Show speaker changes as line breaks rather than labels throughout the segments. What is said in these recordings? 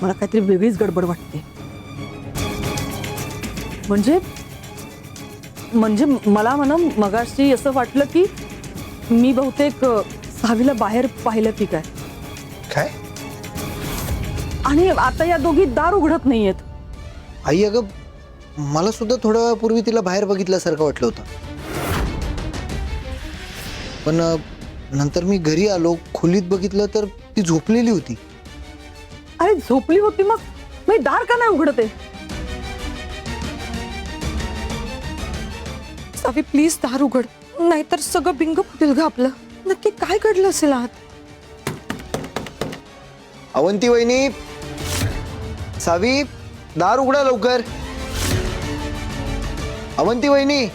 मला काहीतरी वेगळीच गडबड वाटते. म्हणजे म्हणजे मला म्हणा मगाशी असं वाटलं की मी बहुतेक सावीला बाहेर पाहिलं की काय.
काय?
आणि आता या दोघी दार उघडत नाहीयेत.
आई अगं मला सुद्धा थोड्या वेळापूर्वी तिला बाहेर बघितल्यासारखं वाटलं होतं, पण नंतर मी घरी आलो, खोलीत बघितलं तर ती झोपलेली होती.
अरे झोपली होती मग मी दार का नाही उघडते? सावी प्लीज दार उघड, नाहीतर सगळं बिंग फुटेल ग आपलं. नक्की काय घडलं असेल आत?
अवंती वहिनी, सावी दार उघडा लवकर. अवंती वहिनी.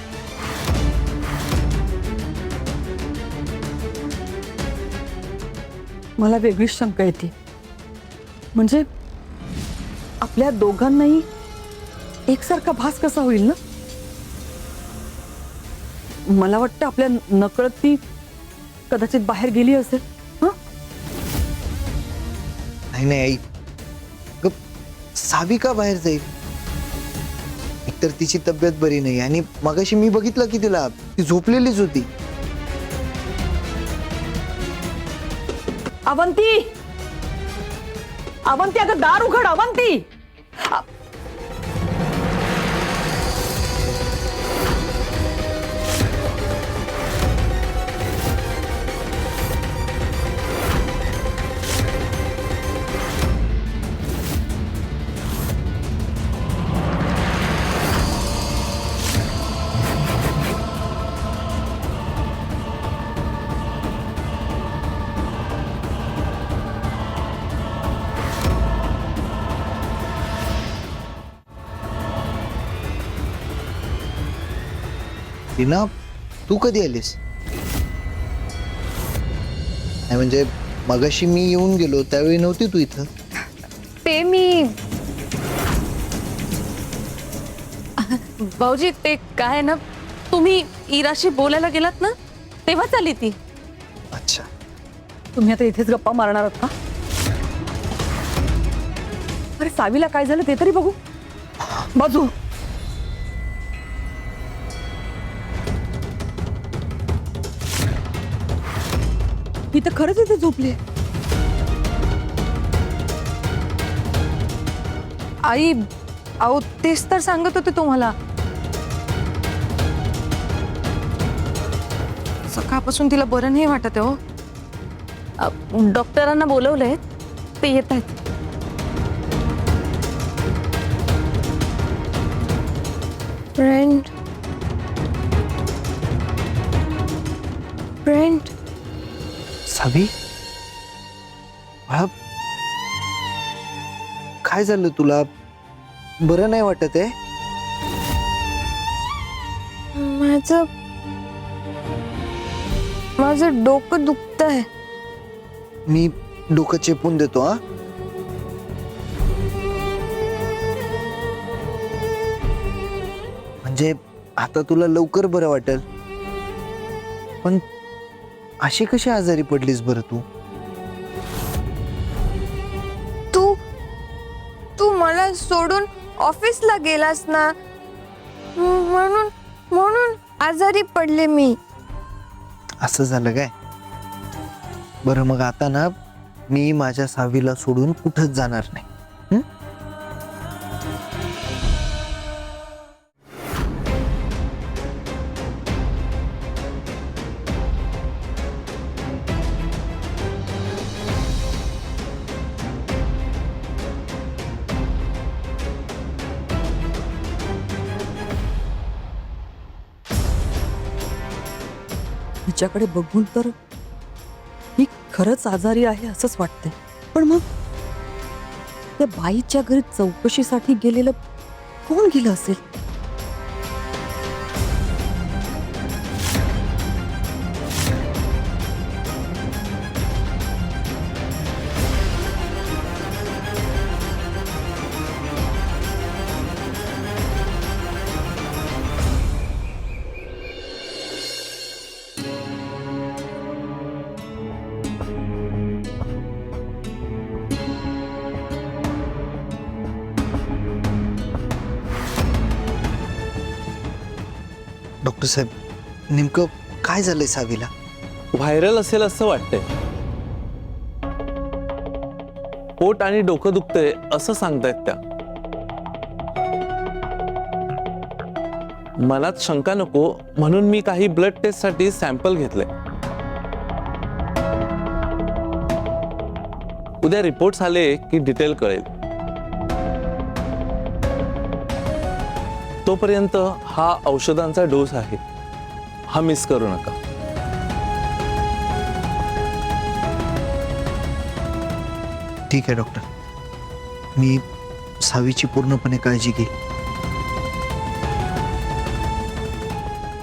मला वेगळीच शंका येते. म्हणजे आपल्या दोघांनाही एकसारखा भास कसा होईल ना? मला वाटतं आपल्या नकळत ती कदाचित बाहेर गेली असेल.
नाही आई, सावी का बाहेर जाईल? एकतर तिची तब्येत बरी नाही आणि मगाशी मी बघितलं की तिला ती झोपलेलीच होती.
अवंती, अवंती अगं दार उघड अवंती.
टीना, तू कधी आलीस? नाही म्हणजे मगाशी मी येऊन गेलो त्यावेळी नव्हती तू इथं.
ते मी भाऊजी ते काय ना, तुम्ही इराशी बोलायला गेलात ना तेव्हाच आली ती.
अच्छा,
तुम्ही आता इथेच गप्पा मारणार आहात का? अरे सावीला काय झालं ते तरी बघू. बाजू. ही तर खरंच इथे झोपली.
आई अहो तेच तर सांगत होते तुम्हाला. सकाळपासून तिला बरं नाही वाटत आहे हो. डॉक्टरांना बोलवलंय, ते येत आहेत. फ्रेंड फ्रेंड
सावी, बाळा, काय झालं तुला? बरं नाही वाटत आहे?
माझं डोकं दुखतंय.
मी डोकं चेपून देतो. हा, म्हणजे आता तुला लवकर बरं वाटेल. पण अशी कशी आजारी पडलीस बरं तू?
तू तू मला सोडून ऑफिसला गेलास ना, म्हणून म्हणून आजारी पडले मी.
असं झालं काय? बरं मग आता ना मी माझ्या सावीला सोडून कुठंच जाणार नाही.
हिच्याकडे बघून तर ही खरंच आजारी आहे असंच वाटतंय. पण मग त्या बाईच्या घरी चौकशीसाठी गेलेलं कोण गेलं असेल?
डॉक्टर साहेब नेमकं काय झालंय सावीला?
व्हायरल असेल असं वाटतंय. पोट आणि डोकं दुखतंय असं सांगतायत त्या. मनात शंका नको म्हणून मी काही ब्लड टेस्ट साठी सॅम्पल घेतले. उद्या रिपोर्ट्स आले की डिटेल कळेल. तोपर्यंत हा औषधांचा डोस आहे, हा मिस करू नका.
ठीक आहे डॉक्टर, मी सावीची पूर्णपणे काळजी घेईन.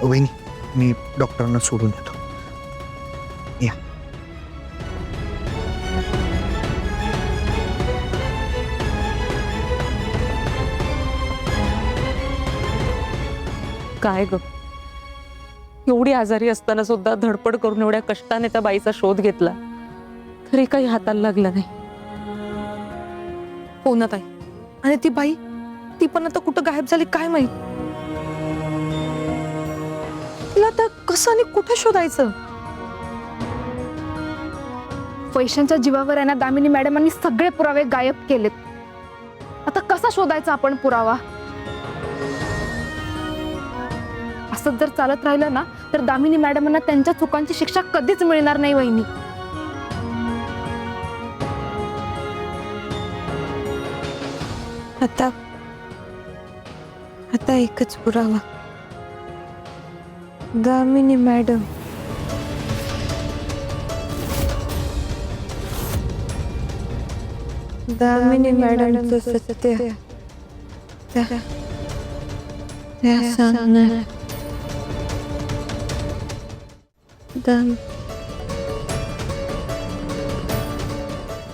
वहिनी, मी डॉक्टरांना सोडून येतो. या.
काय ग, एवढी आजारी असताना सुद्धा धडपड करून एवढ्या कष्टाने त्या बाईचा शोध घेतला तरी काही हाताला लागला नाही. हो ना ताई, आणि ती बाई ती पण आता कुठं गायब झाली काय माहित. तिला आता कसं आणि कुठे शोधायचं?
पैशांच्या जीवावर आहे ना दामिनी मॅडमांनी सगळे पुरावे गायब केलेत. आता कसा शोधायचा आपण पुरावा? असं जर चालत राहिलं ना तर दामिनी मॅडमांना त्यांच्या चुकांची शिक्षा कधीच मिळणार नाही वहिनी.
आता एकच पुरावा, दामिनी मॅडम. दामिनी मॅडमचं सत्य त्या सांगणार.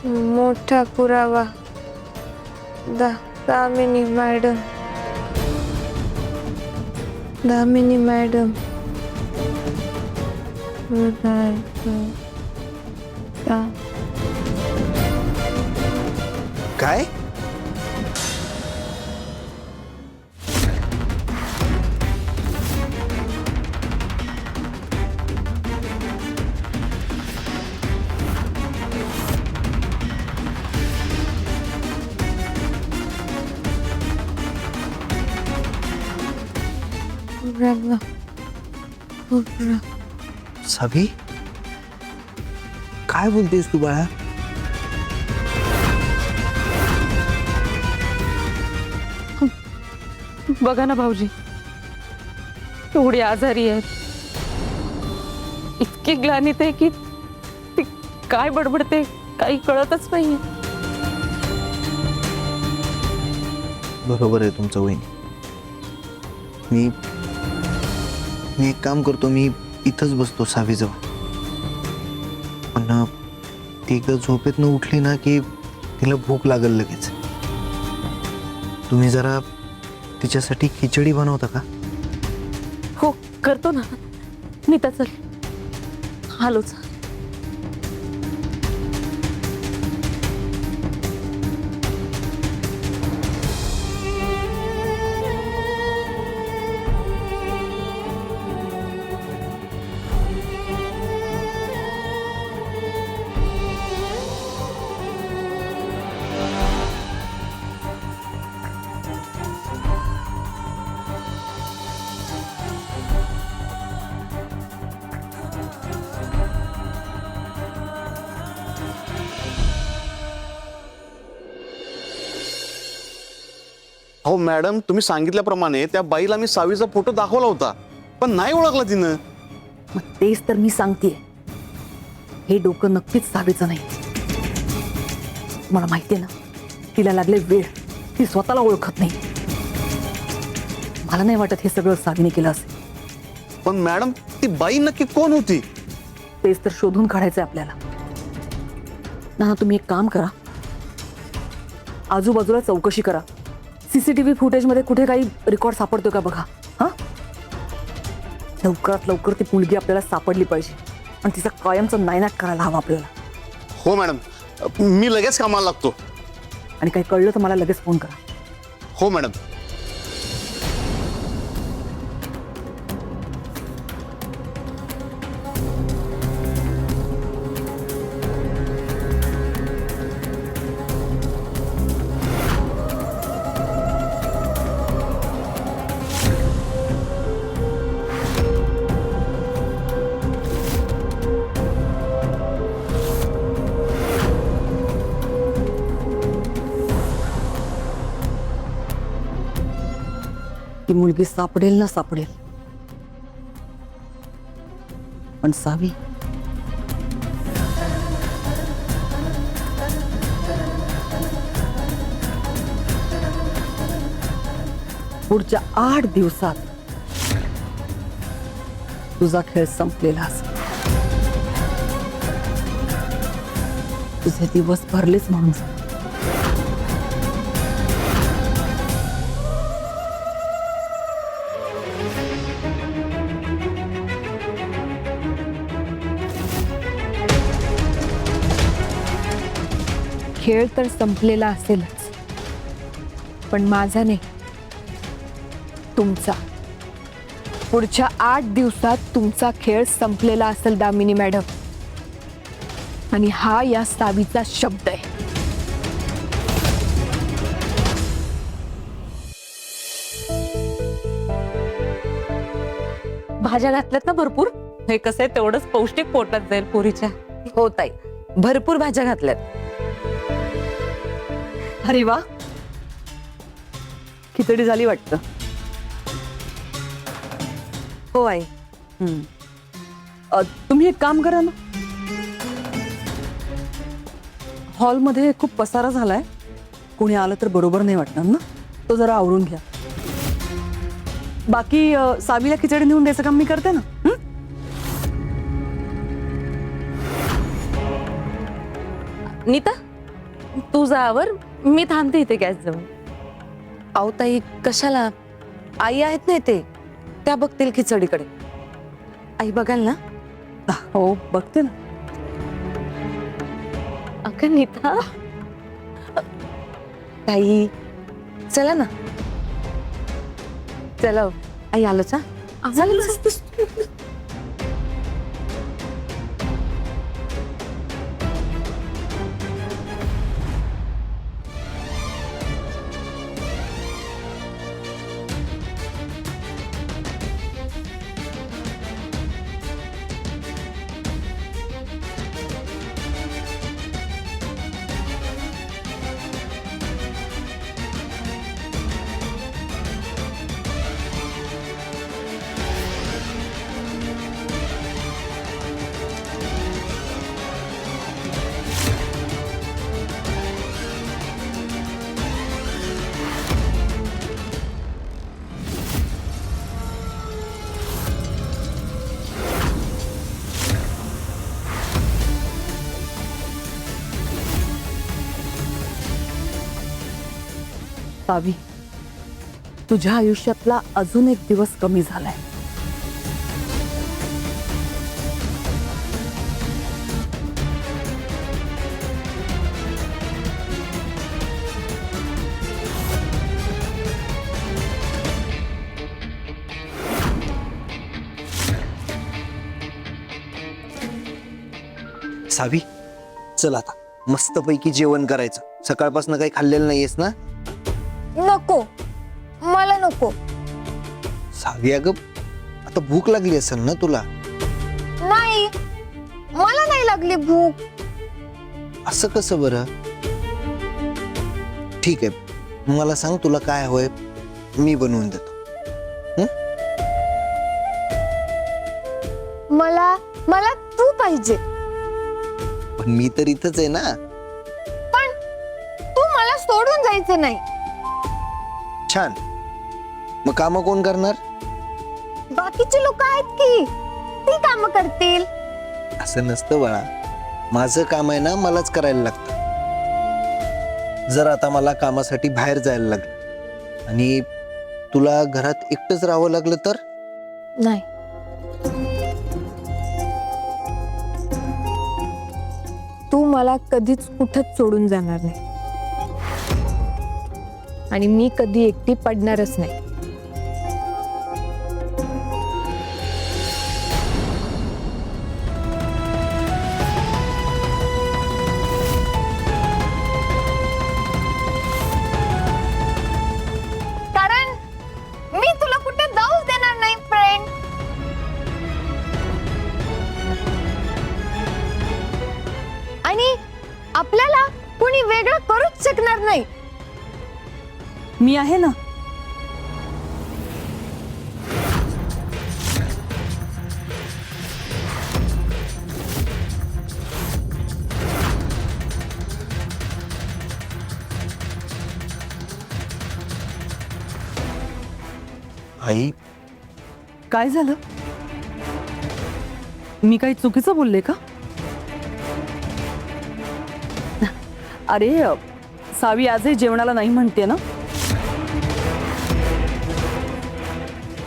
मोठा पुरावा, दामिनी मॅडम. दामिनी मॅडम.
काय? सावी, काय बोलतेस तू बाळा?
बघा ना भाऊजी, एवढी आजारी आहेत, इतकी ग्लानीत आहे की ती काय बडबडते काही कळतच नाही.
बरोबर आहे तुमचं वहिनी. मी एक काम करतो, मी इथंच बसतो सावीजवळ. पण ती एकदा झोपेतनं उठली ना की तिला भूक लागल लगेच. तुम्ही जरा तिच्यासाठी खिचडी बनवता का?
हो करतो ना. नीता चल, आलोच.
हो मॅडम, तुम्ही सांगितल्याप्रमाणे त्या बाईला मी सावीचा फोटो दाखवला होता, पण नाही ओळखला तिनं.
मग तेच तर मी सांगतेय, हे डोकं नक्कीच सावीचं नाही. मला माहितीये ना, तिला लागले वेळ, ती स्वतःला ओळखत नाही. मला नाही वाटत हे सगळं सावीने केलं असेल.
पण मॅडम, ती बाई नक्की कोण होती?
तेच तर शोधून काढायचंय आपल्याला. ना तुम्ही एक काम करा, आजूबाजूला चौकशी करा. सीसीटीव्ही फुटेजमध्ये कुठे काही रेकॉर्ड सापडतोय का बघा. हा, लवकरात लवकर ती मुलगी आपल्याला सापडली पाहिजे आणि तिचा कायमचा नायनाट करायला हवा आपल्याला.
हो मॅडम, मी लगेच कामाला लागतो.
आणि काही कळलं तर मला लगेच फोन करा.
हो मॅडम.
ती मुलगी सापडेल ना सापडेल, पण सावी पुढच्या 8 दिवसात तुझा खेळ संपलेला असेल. तुझे दिवस भरलेच म्हणून जा.
खेळ तर संपलेला असेलच, पण माझा नाही, तुमचा. पुढच्या 8 दिवसात तुमचा खेळ संपलेला असेल दामिनी मॅडम, आणि हा या सावीचा शब्द आहे.
भाज्या घातल्यात ना भरपूर. हे कसं आहे तेवढंच पौष्टिक पोटात जाईल पोरीच्या.
हो ताई, भरपूर भाज्या घातल्यात.
अरे वा, खिचडी झाली वाटतं.
हो आई.
तुम्ही एक काम करा ना, हॉलमध्ये खूप पसारा झालाय, कोणी आलं तर बरोबर नाही वाटणार ना, तो जरा आवरून घ्या. बाकी सावीला खिचडी नेऊन द्यायचं काम मी करते ना.
नीता, तू जावर, मी थांबते इथे गॅस जवळ.
अहो ताई, कशाला? आई आहेत ना ते, त्या बघतील खिचडीकडे. आई बघाल ना?
हो बघते ना.
अगं नीता,
ताई चला ना. चला आई, आलोच.
सावी, तुझ्या आयुष्यातला अजून एक दिवस कमी झालाय.
सावी, चल आता मस्तपैकी जेवण करायचं. सकाळपासून काही खाल्लेलं नाहीयेस ना?
नको, मला नको.
सावी अगं, आता भूक लागली असेल ना तुला?
नाही, मला नाही लागली भूक.
असं कसं बरं? ठीक आहे, मला सांग तुला काय हवंय, मी बनवून देतो.
मला तू पाहिजे.
पण मी तर इथंच आहे ना.
पण तू मला सोडून जायचं नाही.
छान, मग काम कोण करणार?
बाकीचे लोक आहेत की, ती काम करतील.
असं नसतं बाळा, माझं काम आहे ना, मलाच करायला लागतं. जर आता मला कामासाठी बाहेर जायला लागलं आणि तुला घरात एकटंच राहावं लागलं तर?
नाही, तू मला कधीच कुठंच सोडून जाणार नाही, आणि मी कधी एकटी पडणारच नाही. कारण मी तुला कुठे जाऊच देणार नाही फ्रेंड. आणि आपल्याला कोणी वेगळं करूच शकणार नाही.
मी आहे ना.
आई
काय झालं? मी काही चुकीचं बोलले का? अरे सावी आजही जेवणाला नाही म्हणते ना,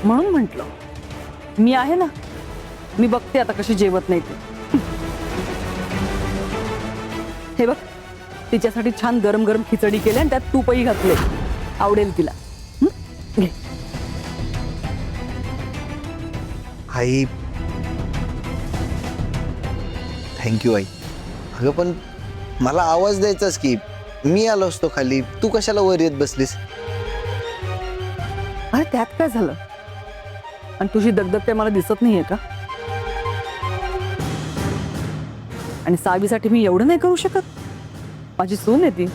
म्हणून म्हटलं मी आहे ना, मी बघते आता कशी जेवत नाही ते. हे बघ, तिच्यासाठी छान गरम गरम खिचडी केली आणि त्यात तूपही घातले, आवडेल तिला. घे.
आई थँक्यू आई. अगं पण मला आवाज द्यायचाच की, मी आलो असतो खाली, तू कशाला वर येत बसलीस?
अरे त्यात काय झालं? आणि तुझी दगदग काय मला दिसत नाहीये का? आणि सावीसाठी मी एवढं नाही करू शकत? माझी सून आहे ती.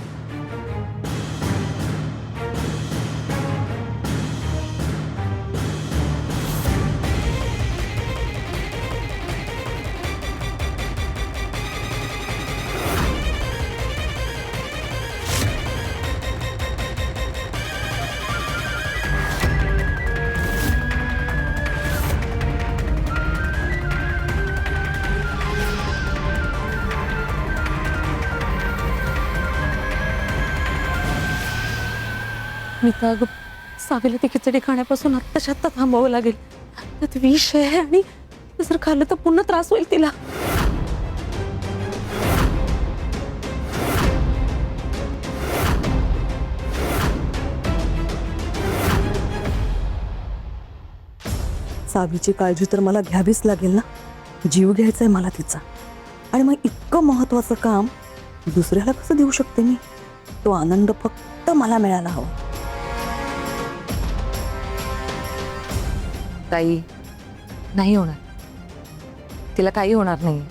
मी तर अगं सावीला ती खिचडी खाण्यापासून आत्ताच्या आत्ता थांबावं लागेल. त्यात विष आहे आणि जर खाल्लं तर पुन्हा त्रास होईल तिला.
सावीची काळजी तर मला घ्यावीच लागेल ना, जीव घ्यायचा आहे मला तिचा. आणि मग इतकं महत्वाचं काम दुसऱ्याला कसं देऊ शकते मी? तो आनंद फक्त मला मिळायला हवा.
ताई नाही होणार, तिला काही होणार नाही.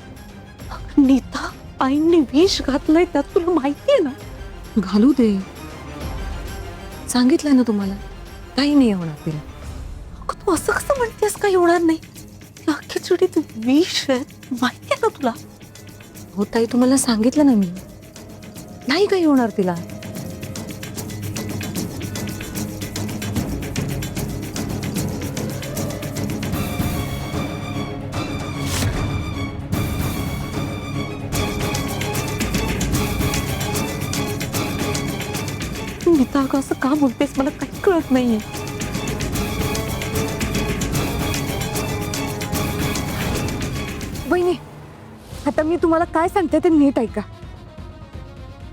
नीता, आईंनी विष घातलंय त्यात तुला माहितीये ना.
घालू दे, सांगितलंय ना तुम्हाला, काही नाही होणार तिला.
अगं तू असं कसं म्हणतेस काही होणार नाही? त्या खिचडीत विष आहे माहितीये ना तुला.
हो ताई, तुम्हाला सांगितलं ना मी, नाही काही होणार तिला.
नीता अगं असं का बोलतेस, मला काही कळत नाहीये.
वहिनी, आता मी तुम्हाला काय सांगते ते नीट ऐका.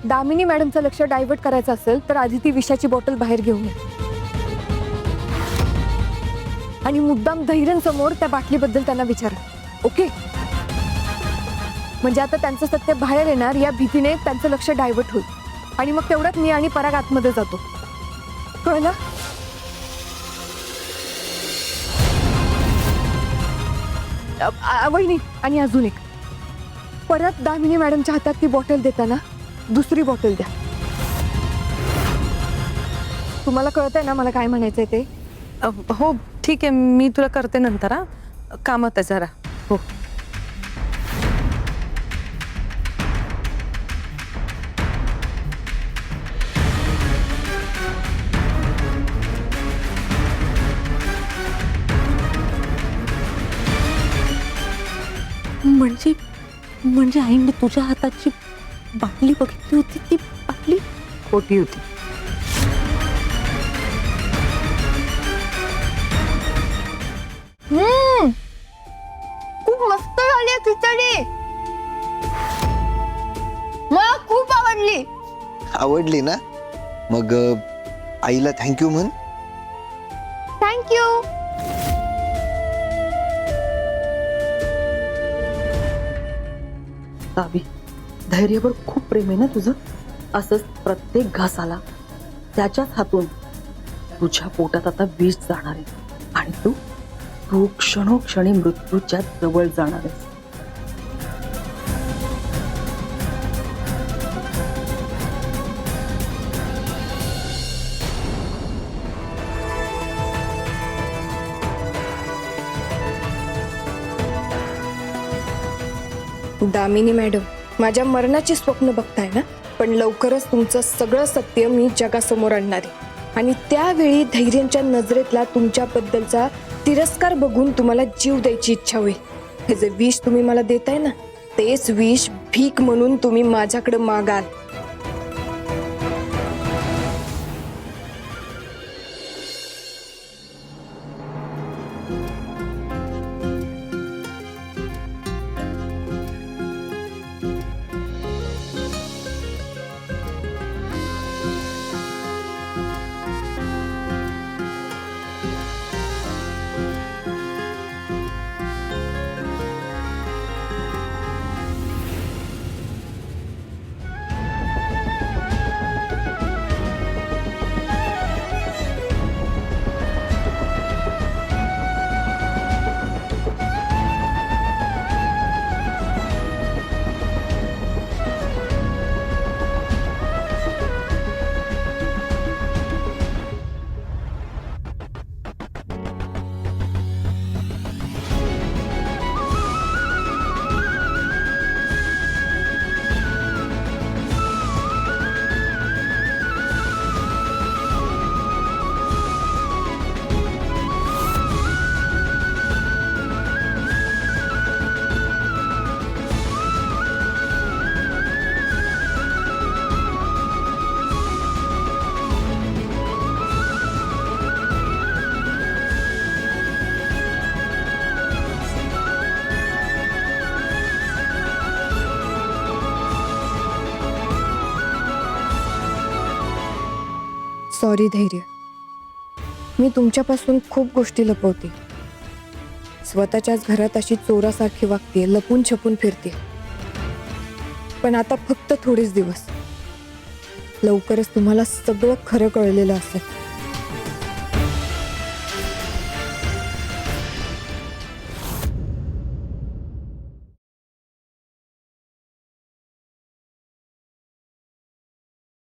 दामिनी मॅडमचं लक्ष डायव्हर्ट करायचं असेल तर आधी ती विषाची बॉटल बाहेर घेऊन ये आणि मुद्दाम धैर्यांसमोर त्या बाटलीबद्दल त्यांना विचारा. ओके? म्हणजे आता त्यांचं सत्य बाहेर येणार या भीतीने त्यांचं लक्ष डायव्हर्ट होईल आणि मग तेवढ्यात मी आणि पराग आतमध्ये जातो. कळलं? वहिनी, आणि अजून एक, परत दामिनी मॅडमच्या हातात ती बॉटल देताना दुसरी बॉटल द्या. तुम्हाला कळतंय ना मला काय म्हणायचंय ते?
हो ठीक आहे, मी तुला करते नंतर. हा, कामात आहे जरा. हो.
म्हणजे आईने तुझ्या हाताची बाटली बघितली होती, ती बाटली
खोटी होती.
खूप मस्त झाली खिचडी, मला खूप आवडली.
आवडली ना? मग आईला थँक्यू म्हण.
थँक्यू.
सावी, धैर्यावर खूप प्रेम आहे ना तुझं. असंच प्रत्येक घासाला त्याच्याच हातून तुझ्या पोटात आता विष जाणार आहे आणि तू क्षणोक्षणी मृत्यूच्या जवळ जाणार आहेस.
दामिनी मॅडम, माझ्या मरणाची स्वप्न बघताय ना, पण लवकरच तुमचं सगळं सत्य मी जगासमोर आणणार आहे. आणि त्यावेळी धैर्यांच्या नजरेतला तुमच्याबद्दलचा तिरस्कार बघून तुम्हाला जीव द्यायची इच्छा होईल. हे जे विष तुम्ही मला देताय ना, तेच विष भीक म्हणून तुम्ही माझ्याकडे मागाल. सॉरी धैर्य, मी तुमच्यापासून खूप गोष्टी लपवते. स्वतःच्याच घरात अशी चोरासारखी वागते, लपून छपून फिरते. पण आता फक्त थोडेच दिवस, लवकरच तुम्हाला सगळं खरं कळलेलं असेल.